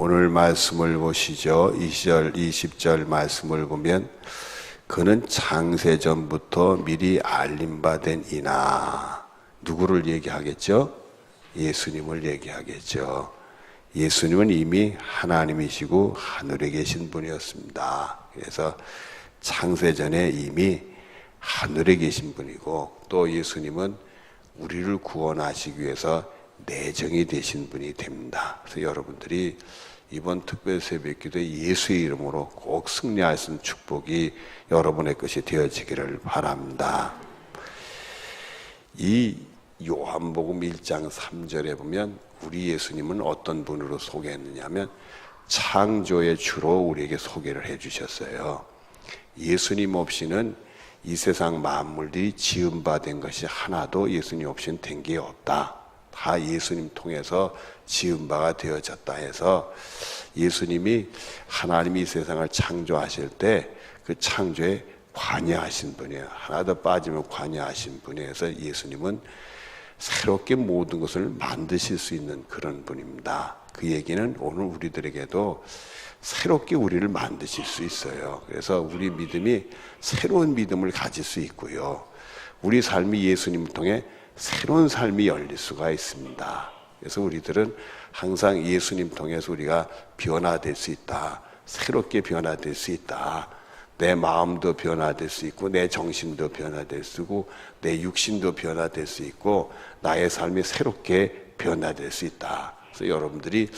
오늘 말씀을 보시죠. 20절, 20절 말씀을 보면 그는 창세전부터 미리 알림받은 이나, 누구를 얘기하겠죠? 예수님을 얘기하겠죠. 예수님은 이미 하나님이시고 하늘에 계신 분이었습니다. 그래서 창세전에 이미 하늘에 계신 분이고, 또 예수님은 우리를 구원하시기 위해서 내정이 되신 분이 됩니다. 그래서 여러분들이 이번 특별 새벽기도에 예수의 이름으로 꼭 승리할 수 있는 축복이 여러분의 것이 되어지기를 바랍니다. 이 요한복음 1장 3절에 보면 우리 예수님은 어떤 분으로 소개했느냐면 창조의 주로 우리에게 소개를 해주셨어요. 예수님 없이는 이 세상 만물들이 지음받은 것이 하나도 예수님 없이는 된 게 없다. 다 예수님 통해서 지음바가 되어졌다 해서 예수님이 하나님이 이 세상을 창조하실 때 그 창조에 관여하신 분이에요. 하나도 빠지면 관여하신 분이에요. 그래서 예수님은 새롭게 모든 것을 만드실 수 있는 그런 분입니다. 그 얘기는 오늘 우리들에게도 새롭게 우리를 만드실 수 있어요. 그래서 우리 믿음이 새로운 믿음을 가질 수 있고요. 우리 삶이 예수님을 통해 새로운 삶이 열릴 수가 있습니다. 그래서 우리들은 항상 예수님 통해서 우리가 변화될 수 있다. 새롭게 변화될 수 있다. 내 마음도 변화될 수 있고, 내 정신도 변화될 수 있고, 내 육신도 변화될 수 있고, 나의 삶이 새롭게 변화될 수 있다. 그래서 여러분들이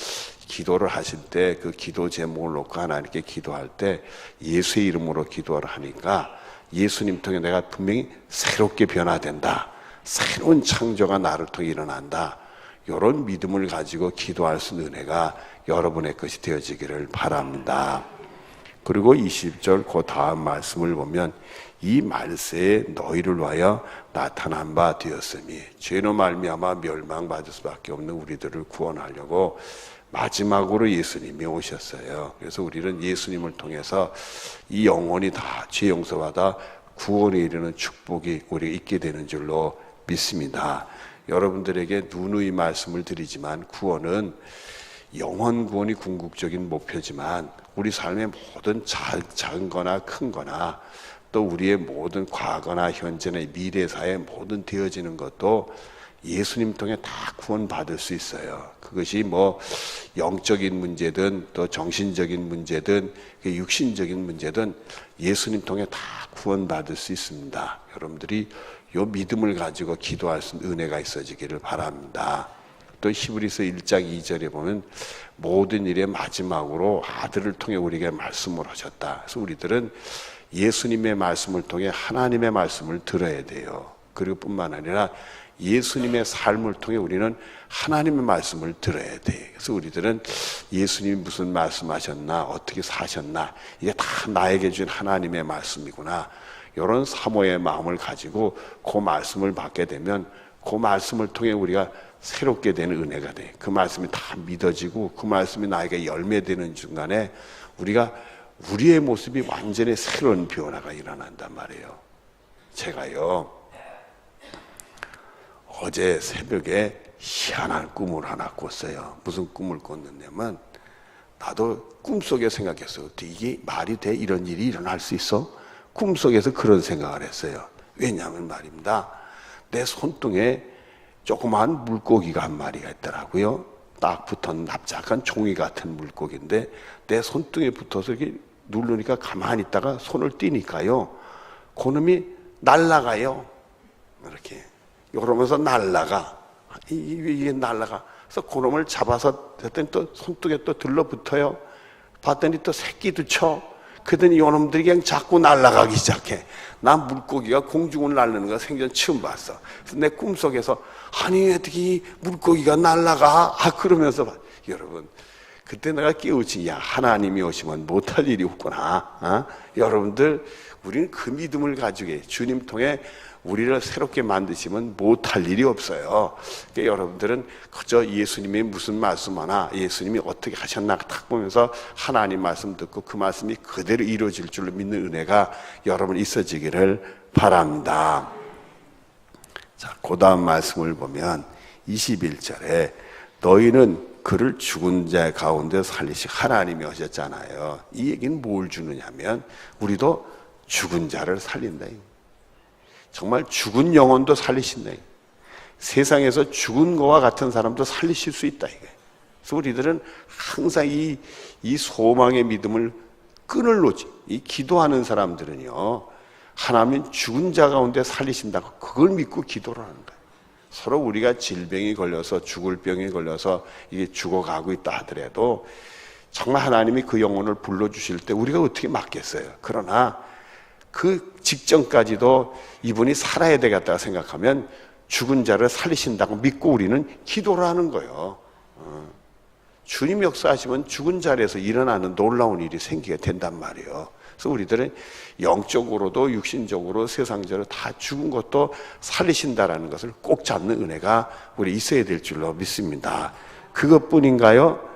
기도를 하실 때 그 기도 제목을 놓고 하나님께 기도할 때 예수의 이름으로 기도를 하니까 예수님 통해 내가 분명히 새롭게 변화된다. 새로운 창조가 나를 통해 일어난다. 이런 믿음을 가지고 기도할 수 있는 은혜가 여러분의 것이 되어지기를 바랍니다. 그리고 20절 그 다음 말씀을 보면 이 말세에 너희를 위하여 나타난 바 되었으니, 죄로 말미암아 멸망받을 수밖에 없는 우리들을 구원하려고 마지막으로 예수님이 오셨어요. 그래서 우리는 예수님을 통해서 이 영혼이 다 죄 용서받아 구원에 이르는 축복이 우리가 있게 되는 줄로 믿습니다. 여러분들에게 누누이 말씀을 드리지만 구원은 영원 구원이 궁극적인 목표지만 우리 삶의 모든 작은 거나 큰 거나 또 우리의 모든 과거나 현재나 미래사에 모든 되어지는 것도 예수님 통해 다 구원받을 수 있어요. 그것이 뭐 영적인 문제든 또 정신적인 문제든 육신적인 문제든 예수님 통해 다 구원받을 수 있습니다. 여러분들이 이 믿음을 가지고 기도할 수 있는 은혜가 있어지기를 바랍니다. 또 히브리서 1장 2절에 보면 모든 일의 마지막으로 아들을 통해 우리에게 말씀을 하셨다. 그래서 우리들은 예수님의 말씀을 통해 하나님의 말씀을 들어야 돼요. 그리고 뿐만 아니라 예수님의 삶을 통해 우리는 하나님의 말씀을 들어야 돼. 그래서 우리들은 예수님이 무슨 말씀하셨나, 어떻게 사셨나, 이게 다 나에게 준 하나님의 말씀이구나. 이런 사모의 마음을 가지고 그 말씀을 받게 되면 그 말씀을 통해 우리가 새롭게 되는 은혜가 돼. 그 말씀이 다 믿어지고 그 말씀이 나에게 열매되는 순간에 우리가 우리의 모습이 완전히 새로운 변화가 일어난단 말이에요. 제가요 어제 새벽에 희한한 꿈을 하나 꿨어요. 무슨 꿈을 꿨느냐면 나도 꿈속에 생각했어요. 어떻게 이게 말이 돼? 이런 일이 일어날 수 있어? 꿈속에서 그런 생각을 했어요. 왜냐하면 말입니다. 내 손등에 조그마한 물고기가 한 마리가 있더라고요. 딱 붙은 납작한 종이 같은 물고기인데 내 손등에 붙어서 이렇게 누르니까 가만히 있다가 손을 띄니까요. 그놈이 날아가요. 이렇게. 이러면서 날아가. 이게 날아가. 그래서 그놈을 잡아서 했더니 또 손등에 또 들러붙어요. 봤더니 또 새끼도 쳐. 그러더니 이놈들이 그냥 자꾸 날아가기 시작해. 난 물고기가 공중을 날르는 거 생전 처음 봤어. 그래서 내 꿈속에서 아니 어떻게 이 물고기가 날아가? 그러면서 여러분 그때 내가 깨우치, 야 하나님이 오시면 못할 일이 없구나. 여러분들 우리는 그 믿음을 가지고 주님 통해 우리를 새롭게 만드시면 못할 일이 없어요. 그러니까 여러분들은 그저 예수님이 무슨 말씀하나 예수님이 어떻게 하셨나 딱 보면서 하나님 말씀 듣고 그 말씀이 그대로 이루어질 줄로 믿는 은혜가 여러분 있어지기를 바랍니다. 자, 그 다음 말씀을 보면 21절에 너희는 그를 죽은 자 가운데 살리시 하나님이 하셨잖아요. 이 얘기는 뭘 주느냐면 우리도 죽은 자를 살린다. 정말 죽은 영혼도 살리신다. 세상에서 죽은 거와 같은 사람도 살리실 수 있다. 그래서 우리들은 항상 이 소망의 믿음을 끈을 놓지. 이 기도하는 사람들은요, 하나님 죽은 자 가운데 살리신다고 그걸 믿고 기도를 하는 거예요. 서로 우리가 질병이 걸려서 죽을 병이 걸려서 이게 죽어가고 있다 하더라도 정말 하나님이 그 영혼을 불러주실 때 우리가 어떻게 막겠어요? 그러나 그 직전까지도 이분이 살아야 되겠다 생각하면 죽은 자를 살리신다고 믿고 우리는 기도를 하는 거예요. 주님 역사하시면 죽은 자리에서 일어나는 놀라운 일이 생기게 된단 말이에요. 그래서 우리들은 영적으로도 육신적으로 세상적으로 다 죽은 것도 살리신다라는 것을 꼭 잡는 은혜가 우리 있어야 될 줄로 믿습니다. 그것뿐인가요?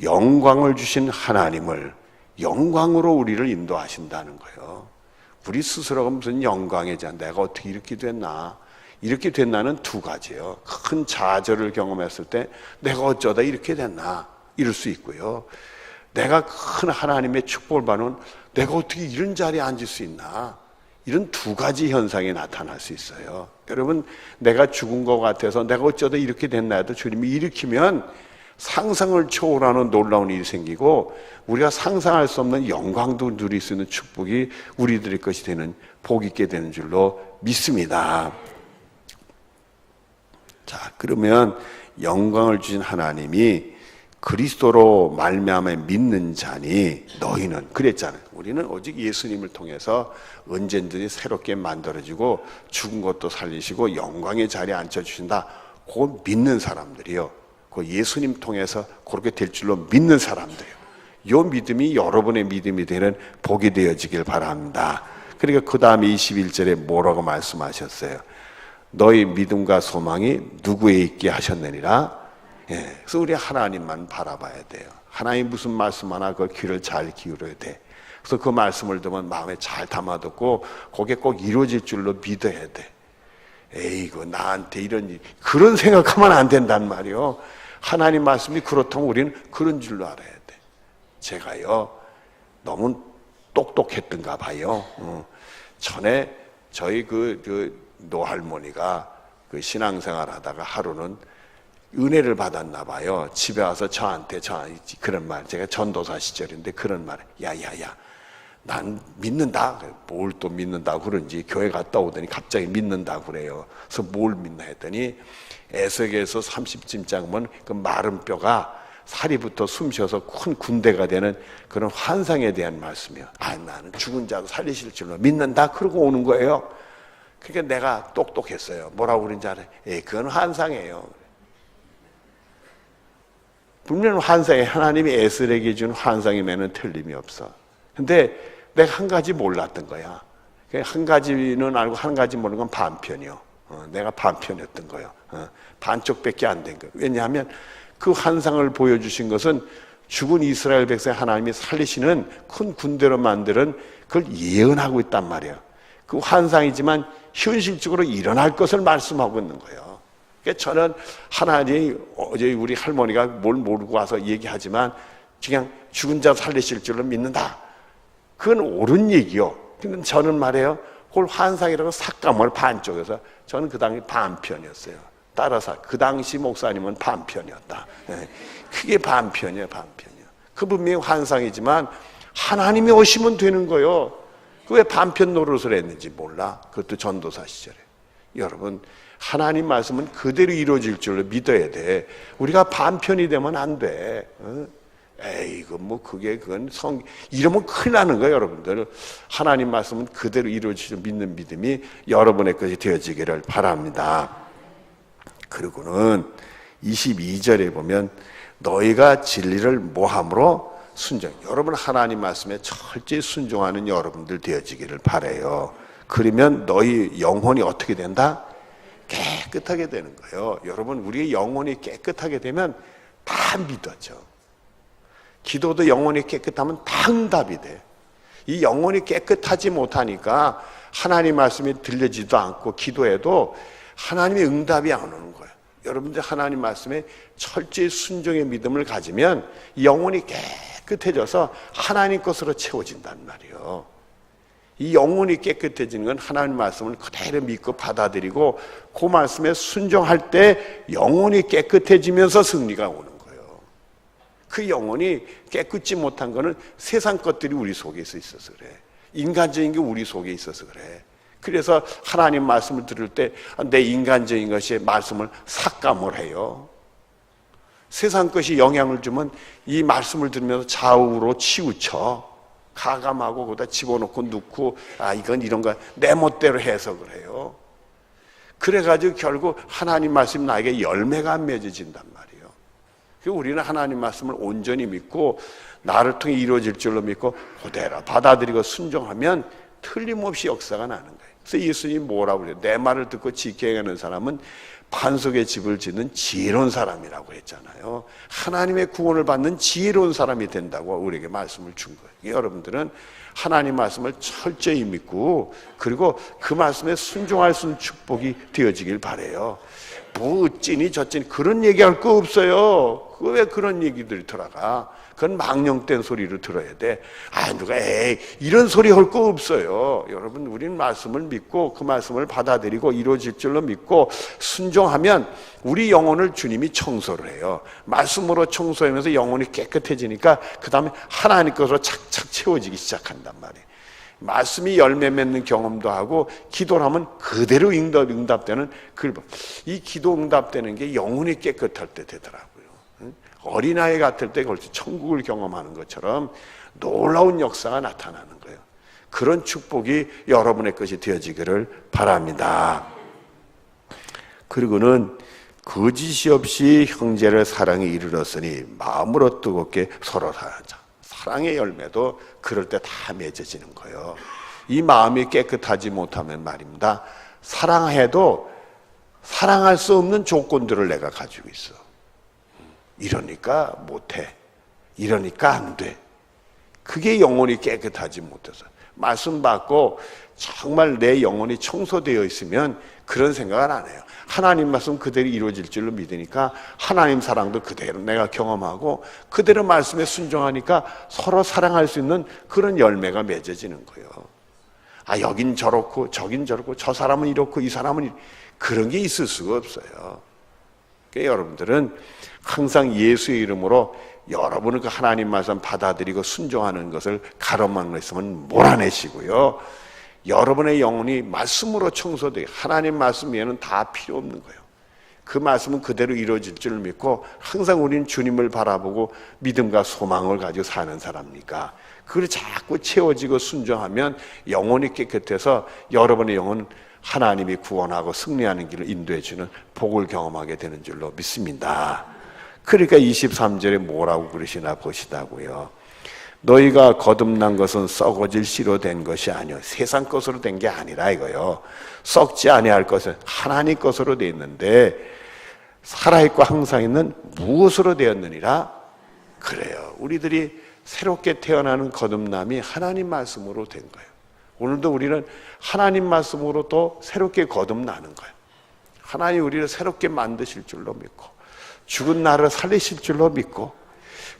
영광을 주신 하나님을 영광으로 우리를 인도하신다는 거예요. 우리 스스로가 무슨 영광이지, 내가 어떻게 이렇게 됐나? 이렇게 됐나는 두 가지예요. 큰 좌절을 경험했을 때 내가 어쩌다 이렇게 됐나? 이럴 수 있고요. 내가 큰 하나님의 축복을 받는 내가 어떻게 이런 자리에 앉을 수 있나? 이런 두 가지 현상이 나타날 수 있어요. 여러분, 내가 죽은 것 같아서 내가 어쩌다 이렇게 됐나 해도 주님이 일으키면 상상을 초월하는 놀라운 일이 생기고 우리가 상상할 수 없는 영광도 누릴 수 있는 축복이 우리들의 것이 되는, 복 있게 되는 줄로 믿습니다. 자, 그러면 영광을 주신 하나님이 그리스도로 말미암아 믿는 자니 너희는, 그랬잖아요. 우리는 오직 예수님을 통해서 언제든지 새롭게 만들어지고 죽은 것도 살리시고 영광의 자리에 앉혀주신다. 그거 믿는 사람들이요. 그 예수님 통해서 그렇게 될 줄로 믿는 사람들이요. 이 믿음이 여러분의 믿음이 되는 복이 되어지길 바랍니다. 그러니까 그 다음에 21절에 뭐라고 말씀하셨어요? 너희 믿음과 소망이 누구에 있게 하셨느니라. 예, 그래서 우리 하나님만 바라봐야 돼요. 하나님 무슨 말씀하나 그 귀를 잘 기울여야 돼. 그래서 그 말씀을 들으면 마음에 잘 담아두고 그게 꼭 이루어질 줄로 믿어야 돼. 에이구, 나한테 이런 일, 그런 생각하면 안 된단 말이요. 하나님 말씀이 그렇다면 우리는 그런 줄로 알아야 돼. 제가요, 너무 똑똑했던가 봐요. 전에 저희 그 노할머니가 그 신앙생활 하다가 하루는 은혜를 받았나 봐요. 집에 와서 저한테 그런 말, 제가 전도사 시절인데 그런 말, 야야야, 난 믿는다. 뭘 또 믿는다고 그런지 교회 갔다 오더니 갑자기 믿는다고 그래요. 그래서 뭘 믿나 했더니 에스겔서 30장 보면 그 마른 뼈가 살이 붙어 숨 쉬어서 큰 군대가 되는 그런 환상에 대한 말씀이에요. 나는 죽은 자도 살리실 줄로 믿는다. 그러고 오는 거예요. 그러니까 내가 똑똑했어요. 뭐라고 그런지 알아요? 그건 환상이에요. 분명히 환상에 하나님이 에스겔에게 준 환상이면은 틀림이 없어. 근데 내가 한 가지 몰랐던 거야. 한 가지는 알고 한 가지 모르는 건 반편이요. 내가 반편이었던 거예요. 반쪽밖에 안 된 거예요. 왜냐하면 그 환상을 보여주신 것은 죽은 이스라엘 백성 하나님이 살리시는 큰 군대로 만드는 그걸 예언하고 있단 말이에요. 그 환상이지만 현실적으로 일어날 것을 말씀하고 있는 거예요. 저는 하나님이 어제 우리 할머니가 뭘 모르고 와서 얘기하지만 그냥 죽은 자 살리실 줄로 믿는다. 그건 옳은 얘기요. 근데 저는 말이에요. 그걸 환상이라고 삭감을 반쪽에서 저는 그 당시 반편이었어요. 따라서 그 당시 목사님은 반편이었다. 그게 반편이에요, 반편이요. 그 분명히 환상이지만 하나님이 오시면 되는 거예요. 왜 반편 노릇을 했는지 몰라. 그것도 전도사 시절에. 여러분, 하나님 말씀은 그대로 이루어질 줄로 믿어야 돼. 우리가 반편이 되면 안 돼. 에이그 뭐 그건 이러면 큰일 나는 거예요, 여러분들. 하나님 말씀은 그대로 이루어질 줄 믿는 믿음이 여러분의 것이 되어지기를 바랍니다. 그리고는 22절에 보면 너희가 진리를 모함으로 순종. 여러분 하나님 말씀에 철저히 순종하는 여러분들 되어지기를 바라요. 그러면 너희 영혼이 어떻게 된다? 깨끗하게 되는 거예요. 여러분, 우리의 영혼이 깨끗하게 되면 다 믿어져. 기도도 영혼이 깨끗하면 다 응답이 돼. 이 영혼이 깨끗하지 못하니까 하나님 말씀이 들리지도 않고 기도해도 하나님의 응답이 안 오는 거예요. 여러분들 하나님 말씀에 철저히 순종의 믿음을 가지면 영혼이 깨끗해져서 하나님 것으로 채워진단 말이에요. 이 영혼이 깨끗해지는 건 하나님 말씀을 그대로 믿고 받아들이고 그 말씀에 순종할 때 영혼이 깨끗해지면서 승리가 오는 거예요. 그 영혼이 깨끗지 못한 거는 세상 것들이 우리 속에 있어서 그래. 인간적인 게 우리 속에 있어서 그래. 그래서 하나님 말씀을 들을 때 내 인간적인 것이 말씀을 삭감을 해요. 세상 것이 영향을 주면 이 말씀을 들으면서 좌우로 치우쳐. 가감하고 거기다 집어넣고 넣고 이건 이런 거 내 멋대로 해석을 해요. 그래가지고 결국 하나님 말씀이 나에게 열매가 안 맺어진단 말이에요. 우리는 하나님 말씀을 온전히 믿고 나를 통해 이루어질 줄로 믿고 그대로 받아들이고 순종하면 틀림없이 역사가 나는 거예요. 그래서 예수님이 뭐라고 그래요? 내 말을 듣고 지키게 하는 사람은 반석의 집을 짓는 지혜로운 사람이라고 했잖아요. 하나님의 구원을 받는 지혜로운 사람이 된다고 우리에게 말씀을 준 거예요. 여러분들은 하나님 말씀을 철저히 믿고 그리고 그 말씀에 순종할 수 있는 축복이 되어지길 바라요. 뭐 어찌니 저찌니 그런 얘기할 거 없어요. 왜 그런 얘기들이 들어가? 그건 망령된 소리를 들어야 돼. 누가 이런 소리 할 거 없어요. 여러분, 우리는 말씀을 믿고 그 말씀을 받아들이고 이루어질 줄로 믿고 순종하면 우리 영혼을 주님이 청소를 해요. 말씀으로 청소하면서 영혼이 깨끗해지니까 그 다음에 하나님 것으로 착착 채워지기 시작한단 말이에요. 말씀이 열매 맺는 경험도 하고 기도를 하면 그대로 응답되는 이 기도 응답되는 게 영혼이 깨끗할 때 되더라고요. 어린아이 같을 때 벌써 천국을 경험하는 것처럼 놀라운 역사가 나타나는 거예요. 그런 축복이 여러분의 것이 되어지기를 바랍니다. 그리고는 거짓이 없이 형제를 사랑에 이르렀으니 마음으로 뜨겁게 서로 사랑하자. 사랑의 열매도 그럴 때 다 맺어지는 거예요. 이 마음이 깨끗하지 못하면 말입니다. 사랑해도 사랑할 수 없는 조건들을 내가 가지고 있어. 이러니까 못해. 이러니까 안 돼. 그게 영혼이 깨끗하지 못해서. 말씀 받고 정말 내 영혼이 청소되어 있으면 그런 생각을 안 해요. 하나님 말씀 그대로 이루어질 줄로 믿으니까 하나님 사랑도 그대로 내가 경험하고 그대로 말씀에 순종하니까 서로 사랑할 수 있는 그런 열매가 맺어지는 거예요. 여긴 저렇고 저긴 저렇고 저 사람은 이렇고 이 사람은 그런 게 있을 수가 없어요. 그러니까 여러분들은 항상 예수의 이름으로 여러분은 그 하나님 말씀 받아들이고 순종하는 것을 가로막는 있으면 몰아내시고요. 여러분의 영혼이 말씀으로 청소되게 하나님 말씀 외에는 다 필요 없는 거예요. 그 말씀은 그대로 이루어질 줄 믿고 항상 우리는 주님을 바라보고 믿음과 소망을 가지고 사는 사람이니까 그걸 자꾸 채워지고 순종하면 영혼이 깨끗해서 여러분의 영혼은 하나님이 구원하고 승리하는 길을 인도해 주는 복을 경험하게 되는 줄로 믿습니다. 그러니까 23절에 뭐라고 그러시나 보시다고요. 너희가 거듭난 것은 썩어질 씨로 된 것이 아니요 세상 것으로 된 게 아니라 이거요. 썩지 아니할 것은 하나님 것으로 되어 있는데 살아있고 항상 있는 무엇으로 되었느니라? 그래요. 우리들이 새롭게 태어나는 거듭남이 하나님 말씀으로 된 거예요. 오늘도 우리는 하나님 말씀으로 또 새롭게 거듭나는 거예요. 하나님 우리를 새롭게 만드실 줄로 믿고 죽은 나를 살리실 줄로 믿고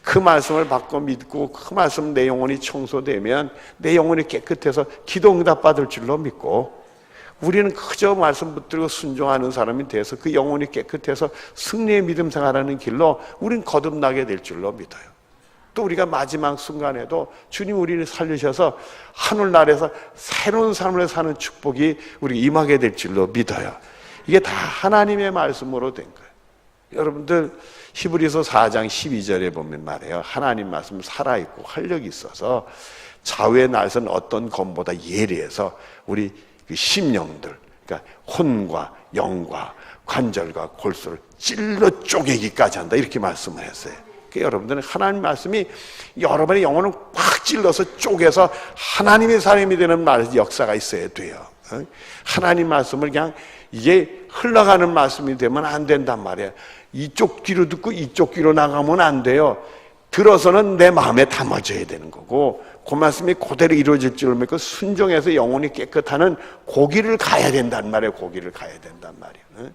그 말씀을 받고 믿고 그 말씀 내 영혼이 청소되면 내 영혼이 깨끗해서 기도 응답 받을 줄로 믿고 우리는 그저 말씀 붙들고 순종하는 사람이 돼서 그 영혼이 깨끗해서 승리의 믿음 생활하는 길로 우리는 거듭나게 될 줄로 믿어요. 또 우리가 마지막 순간에도 주님 우리를 살리셔서 하늘나라에서 새로운 삶을 사는 축복이 우리 임하게 될 줄로 믿어요. 이게 다 하나님의 말씀으로 된 거예요. 여러분들 히브리서 4장 12절에 보면 말해요. 하나님 말씀 살아있고 활력이 있어서 좌우의 날선 어떤 검보다 예리해서 우리 그 심령들, 그러니까 혼과 영과 관절과 골수를 찔러 쪼개기까지 한다 이렇게 말씀을 했어요. 그러니까 여러분들은 하나님 말씀이 여러분의 영혼을 확 찔러서 쪼개서 하나님의 사람이 되는 역사가 있어야 돼요. 하나님 말씀을 그냥 이게 흘러가는 말씀이 되면 안 된단 말이에요. 이쪽 귀로 듣고 이쪽 귀로 나가면 안 돼요. 들어서는 내 마음에 담아져야 되는 거고 그 말씀이 그대로 이루어질 줄 믿고 순종해서 영혼이 깨끗하는 고기를 가야 된단 말이에요. 고기를 가야 된단 말이에요.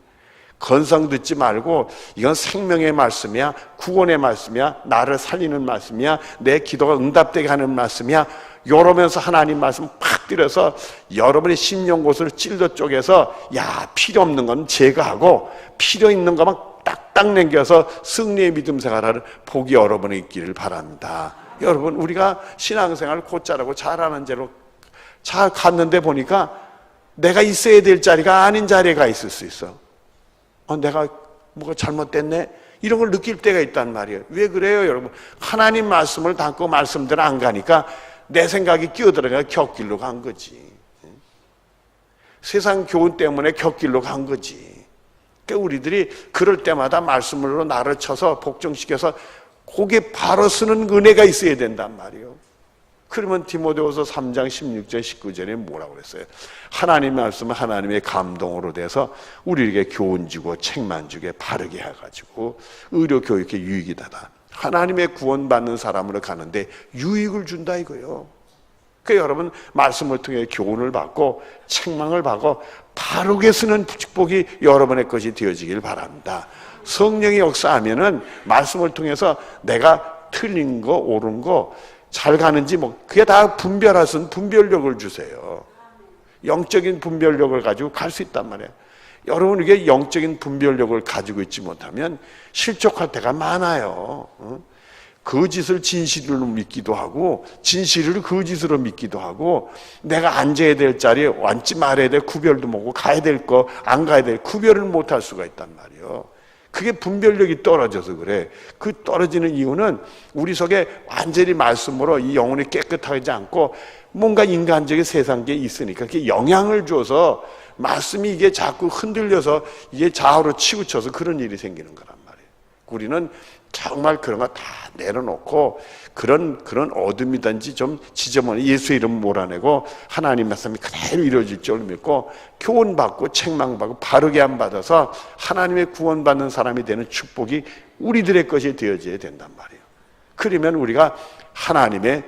건성 듣지 말고 이건 생명의 말씀이야, 구원의 말씀이야, 나를 살리는 말씀이야, 내 기도가 응답되게 하는 말씀이야, 이러면서 하나님 말씀 팍 들여서 여러분의 심령 곳을 찔러 쪼개서 야, 필요 없는 건 제거하고 필요 있는 것만 딱딱 남겨서 승리의 믿음 생활을 복이 여러분에 있기를 바랍니다. 여러분, 우리가 신앙생활 곧잘하고 잘하는 대로 잘 갔는데 보니까 내가 있어야 될 자리가 아닌 자리가 있을 수 있어. 내가 뭐가 잘못됐네? 이런 걸 느낄 때가 있단 말이에요. 왜 그래요, 여러분? 하나님 말씀을 담고 말씀대로 안 가니까 내 생각이 끼어들어가 곁길로 간 거지. 세상 교훈 때문에 곁길로 간 거지. 그러니까 우리들이 그럴 때마다 말씀으로 나를 쳐서 복종시켜서 거기에 바로 쓰는 은혜가 있어야 된단 말이에요. 그러면 디모데후서 3장 16절 19절에 뭐라고 그랬어요? 하나님의 말씀은 하나님의 감동으로 돼서 우리에게 교훈 주고 책만 주게 바르게 해가지고 의료 교육에 유익이다. 하나님의 구원받는 사람으로 가는데 유익을 준다 이거예요. 그러니까 여러분 말씀을 통해 교훈을 받고 책망을 받고 바르게 쓰는 축복이 여러분의 것이 되어지길 바랍니다. 성령이 역사하면은 말씀을 통해서 내가 틀린 거 옳은 거 잘 가는지 그게 다 분별할 수 있는 분별력을 주세요. 영적인 분별력을 가지고 갈 수 있단 말이에요. 여러분 이게 영적인 분별력을 가지고 있지 못하면 실족할 때가 많아요. 거짓을 진실로 믿기도 하고 진실을 거짓으로 믿기도 하고 내가 앉아야 될 자리에 앉지 말아야 될 구별도 못하고 가야 될 거 안 가야 될 구별을 못할 수가 있단 말이에요. 그게 분별력이 떨어져서 그래. 그 떨어지는 이유는 우리 속에 완전히 말씀으로 이 영혼이 깨끗하지 않고 뭔가 인간적인 세상계에 있으니까 그게 영향을 줘서 말씀이 이게 자꾸 흔들려서 이게 좌우로 치우쳐서 그런 일이 생기는 거란 말이에요. 우리는 정말 그런 거 다 내려놓고 그런 어둠이든지 좀 지저분한 예수의 이름 몰아내고 하나님 말씀이 그대로 이루어질 줄 믿고 교훈받고 책망받고 바르게 안 받아서 하나님의 구원받는 사람이 되는 축복이 우리들의 것이 되어져야 된단 말이에요. 그러면 우리가 하나님의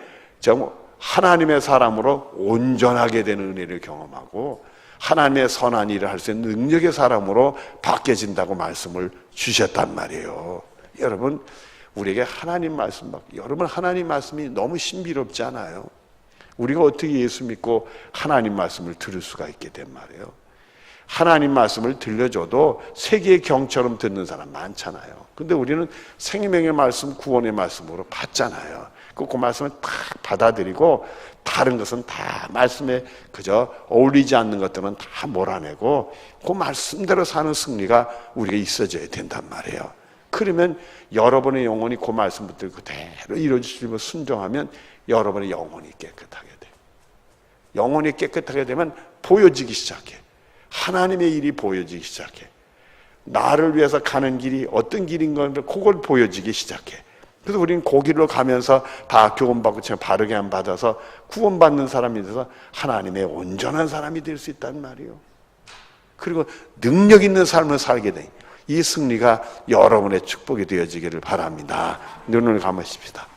사람으로 온전하게 되는 은혜를 경험하고 하나님의 선한 일을 할 수 있는 능력의 사람으로 바뀌어진다고 말씀을 주셨단 말이에요. 여러분 우리에게 하나님 말씀 여러분 하나님 말씀이 너무 신비롭지 않아요? 우리가 어떻게 예수 믿고 하나님 말씀을 들을 수가 있게 된 말이에요? 하나님 말씀을 들려줘도 세계의 경처럼 듣는 사람 많잖아요. 근데 우리는 생명의 말씀, 구원의 말씀으로 받잖아요. 그 말씀을 딱 받아들이고 다른 것은 다 말씀에 그저 어울리지 않는 것들은 다 몰아내고 그 말씀대로 사는 승리가 우리가 있어져야 된단 말이에요. 그러면 여러분의 영혼이 그 말씀 붙들고 그대로 이루어지고 순종하면 여러분의 영혼이 깨끗하게 돼요. 영혼이 깨끗하게 되면 보여지기 시작해. 하나님의 일이 보여지기 시작해. 나를 위해서 가는 길이 어떤 길인 건데 그걸 보여지기 시작해. 그래서 우리는 그 길로 가면서 다 교훈받고 바르게 안 받아서 구원받는 사람이 돼서 하나님의 온전한 사람이 될 수 있단 말이에요. 그리고 능력 있는 삶을 살게 돼. 이 승리가 여러분의 축복이 되어지기를 바랍니다. 눈을 감으십시다.